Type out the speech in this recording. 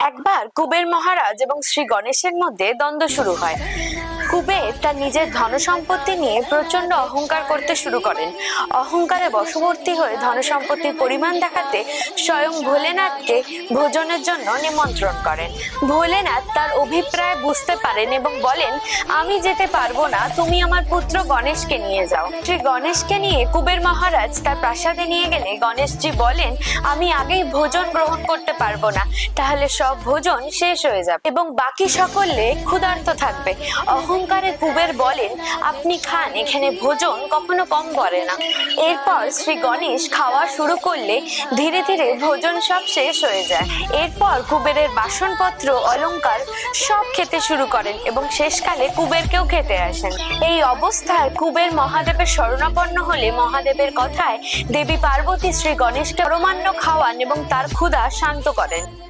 একবার কুবের মহারাজ এবং শ্রী গণেশের মধ্যে দ্বন্দ্ব শুরু হয়। কুবের তার নিজের ধন সম্পত্তি নিয়ে প্রচন্ড অহংকার করতে শুরু করেন। অহংকারে বশবর্তী হয়ে ধন সম্পত্তির পরিমাণ দেখাতে স্বয়ং ভোলেনাথকে ভোজনের জন্য নিমন্ত্রণ করেন। ভোলেনাথ তার অভিপ্রায় বুঝতে পারেন এবং বলেন, আমি যেতে পারবো না, তুমি আমার পুত্র গণেশকে নিয়ে যাও। শ্রী গণেশকে নিয়ে কুবের মহারাজ তার প্রাসাদে নিয়ে গেলে গণেশজি বলেন, আমি আগেই ভোজন গ্রহণ করতে পারবো না, তাহলে সব ভোজন শেষ হয়ে যাবে এবং বাকি সকলে ক্ষুধার্ত থাকবে। অহংকারে কুবের বলেন, আপনি খান, এখানে ভোজন কখনো কম পড়ে না। এরপর শ্রী গণেশ খাওয়া শুরু করলে ধীরে ধীরে ভোজন সব শেষ হয়ে যায়। এরপর কুবেরের বাসনপত্র, অলংকার সব খেতে শুরু করেন এবং শেষকালে কুবেরকেও খেতে আসেন। এই অবস্থায় কুবের মহাদেবের শরণাপন্ন হলে মহাদেবের কথায় দেবী পার্বতী শ্রী গণেশকে পরমান্ন খাওয়ান এবং তার ক্ষুধা শান্ত করেন।